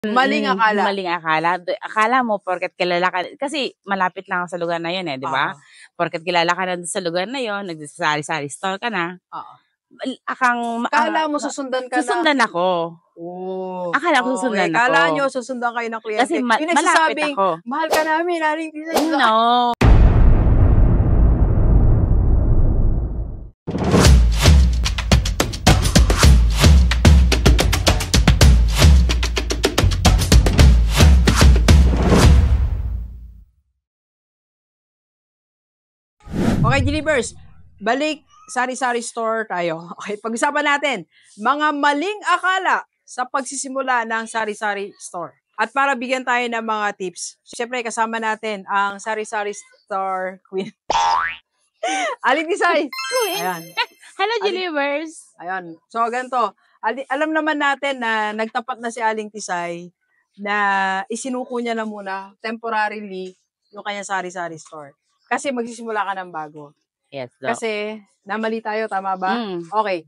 Maling akala. Maling akala. Akala mo porket kilala ka, kasi malapit lang ako sa lugar na yun di ba? Porket kilala ka na sa lugar na yun, nagsasari-sari store ka na. Kala mo susundan ka susundan na? ako. Akala ko susundan ako. Kala nyo susundan kayo ng kliyente. Kasi malapit ako. Mahal ka namin, Aling Tisay. No. Okay, Delivers, balik sari-sari store tayo. Okay, pag-usapan natin mga maling akala sa pagsisimula ng sari-sari store. At para bigyan tayo ng mga tips, siyempre kasama natin ang sari-sari store queen. Aling Tisay. Ayan. Hello, Delivers. Ayan. So, ganito. Alam naman natin na nagtapat na si Aling Tisay na isinuko niya na muna temporarily yung kanyang sari-sari store. Kasi magsisimula ka ng bago. Yes, Kasi, namali tayo, tama ba? Okay.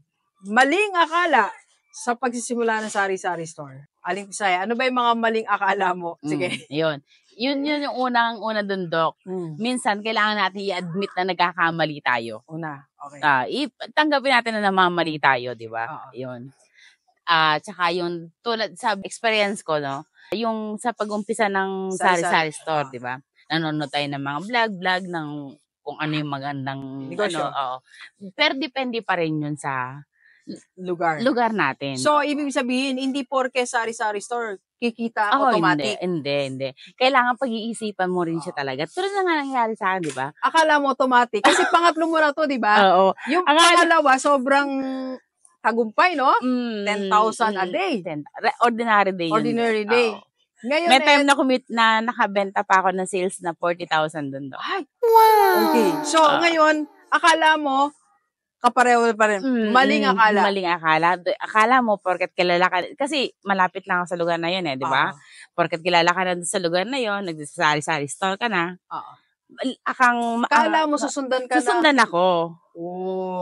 Maling akala sa pagsisimula ng sari-sari store. Aling Tisay, ano ba yung mga maling akala mo? Sige. Yun yung unang-una dun, Doc. Minsan, kailangan natin i-admit na nagkakamali tayo. Okay. Tanggapin natin na namamali tayo, di ba? Yun. Tsaka yung tulad sa experience ko, no? Yung sa pag-umpisa ng sari-sari store, di ba? Nanonood tayo ng mga vlog ng kung ano yung magandang negosyo. Pero depende pa rin yun sa lugar natin. So, ibig sabihin, hindi porke sari-sari store, kikita automatic. Hindi. Kailangan pag-iisipan mo rin siya talaga. Tulad na nga nangyari sa akin, di ba? Akala mo automatic. Kasi pangatlo mo na to, di ba? Oo. Yung pangalawa, sobrang tagumpay, no? 10,000 a day. Ordinary day yun. Ordinary day. Ngayon, may time na nakabenta pa ako ng sales na 40,000 doon. Ay, wow! Okay. So, ngayon, akala mo, kapareho pa rin. Maling akala. Maling akala. Akala mo, porket kilala ka, kasi malapit lang ako sa lugar na yun di ba? Porket kilala ka na sa lugar na yun, nagsasari-sari store ka na. Kala mo susundan ka na? Susundan ako.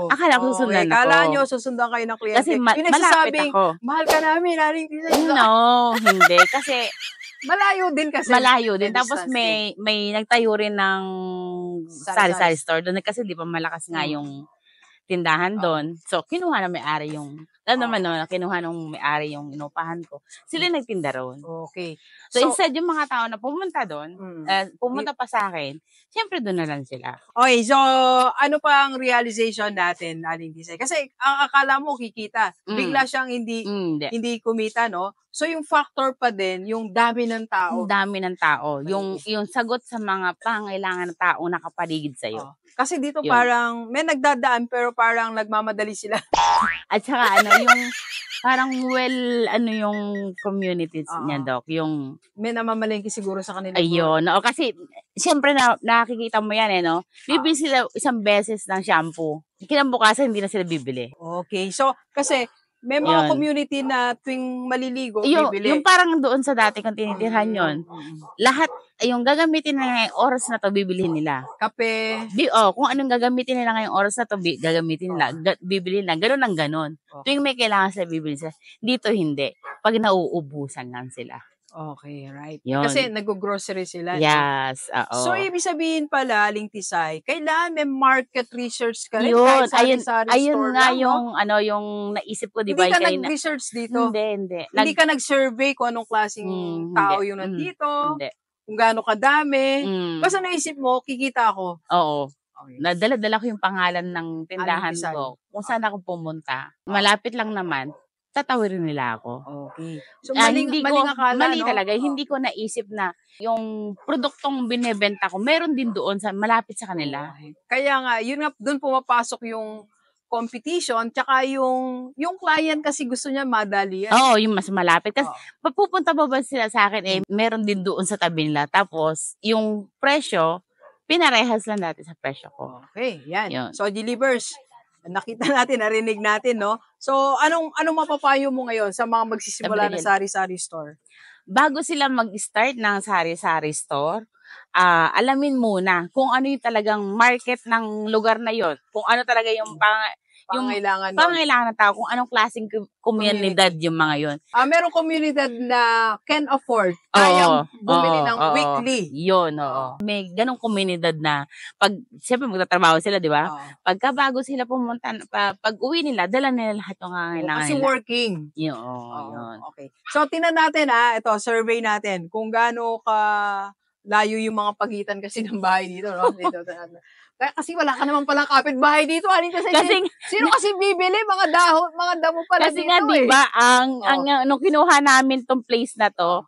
Akala ko susundan ako. Kala nyo susundan kayo ng kliyente. Kasi malapit ako. Mahal ka namin, Aling Tisay. No, hindi. Kasi malayo din kasi. Malayo din. Tapos may nagtayo rin ng sari-sari store doon kasi di pa malakas nga yung tindahan doon. So, kinuha na may-ari yung, kinuha nung may-ari yung inupahan ko. Sila nagtinda roon. Okay. So, instead yung mga tao na pumunta doon, pumunta pa sa akin, siyempre doon na lang sila. Okay, so, ano pa ang realization natin, Aling Tisay? Kasi, ang akala mo kikita. Bigla siyang hindi kumita, no? So, yung factor pa din, yung dami ng tao. Dami ng tao. Yung sagot sa mga pangailangan ng tao nakapaligid sa'yo. Kasi dito parang, may nagdadaan pero parang nagmamadali sila. At saka yung parang yung community niya, Doc. Yung may namamalengke siguro sa kanila. Ayun. Kasi, siyempre nakikita mo yan, no? Bibili sila isang beses ng shampoo. Kinabukasan, hindi na sila bibili. Okay. So, kasi, may mga community na tuwing maliligo, bibili. Yung parang doon sa dati kung tinitirhan yun, lahat, yung gagamitin nila ngayong oras na to, bibilihin nila. Kape. Kung anong gagamitin nila ngayong oras na to, gagamitin nila, bibili nila. Ganun ang ganun. Tuwing may kailangan sila, bibili sila. Dito hindi. Pag nauubusan lang sila. Okay, right. Yun. Kasi nag-grocery sila. Yes, So, ibig sabihin pala, Aling Tisay, kailangan may market research ka rin. Yun, ayun nga lang, yung naisip ko, di ba? Hindi ka nag-research dito? Hindi. Hindi ka nag-survey kung anong klaseng tao yung nandito? Hindi. Kung gaano kadami? Basta naisip mo, kikita ako. Oo. Okay. Nadala-dala ko yung pangalan ng tindahan ko. Kung saan ako pumunta. Malapit lang naman. Tatawirin nila ako. Okay. So, maling akala, mali talaga. Hindi ko naisip na yung produktong binebenta ko, meron din doon sa malapit sa kanila. Okay. Kaya nga, yun nga, doon pumapasok yung competition, tsaka yung client kasi gusto niya madali. Oo, yung mas malapit. Kasi papupunta ba sila sa akin, meron din doon sa tabi nila. Tapos, yung presyo, pinarehas lang natin sa presyo ko. Okay, yan. Yun. So, Delivers, nakita natin, narinig natin, no? So, anong mapapayo mo ngayon sa mga magsisimula ng sari-sari store? Bago sila mag-start ng sari-sari store, alamin muna kung ano yung talagang market ng lugar na yon, kung ano talaga yung pangailangan ng tao, kung anong klaseng komunidad yung mga yun. Merong komunidad na can afford, kayang bumili ng weekly. Yun, oo. May ganong komunidad na, siyempre magtatrabaho sila, di ba? Pagka bago sila pumunta, pag uwi nila, dala nila lahat yung kailangan kasi nila. Working. Yun. Okay. So, tinan natin ito, survey natin, kung gaano ka layo yung mga pagitan kasi ng bahay dito, no? Kasi wala ka naman palang kapitbahay dito. Sino kasi bibili? Mga damo pala kasi dito. Kasi nga, diba, nung kinuha namin tong place na to,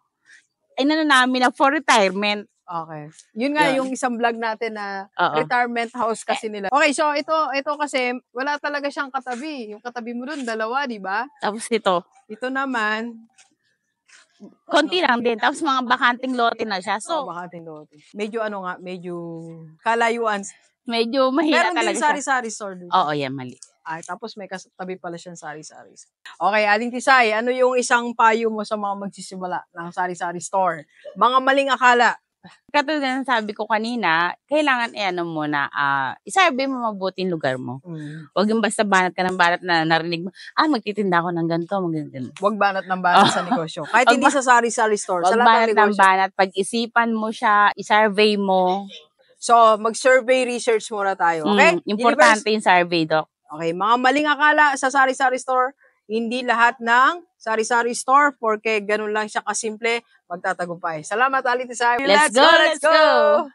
namin na for retirement. Okay. Yun nga yung isang vlog natin na retirement house kasi nila. Okay, so ito kasi wala talaga siyang katabi. Yung katabi mo dun, 2, di ba? Tapos ito naman, konti lang din. Tapos mga bakanting lote na siya. So, bakanting lote. Medyo kalayuan. Medyo mahina talaga siya. Meron din sari-sari store dito. Oo, yan, mali. Tapos may katabi pala siyang sari-sari. Okay, Aling Tisay, ano yung isang payo mo sa mga magsisimula ng sari-sari store? Mga maling akala. Katulad ng sabi ko kanina, kailangan muna, i-survey mo mabuti yung lugar mo. Huwag yung basta banat ka ng banat na narinig mo, magtitinda ako ng ganito, magganito. Huwag banat ng banat sa negosyo. Kahit hindi sa sari-sari store, sa lahat ng negosyo. Huwag banat ng banat, pag-isipan mo siya, i-survey mo. So, mag-survey research muna tayo, okay? Importante yung survey, Doc. Okay, mga maling akala sa sari-sari store, hindi lahat ng sari-sari store, porque ganun lang siya kasimple, magtatagumpay. Salamat, Aling Tisay. Let's go!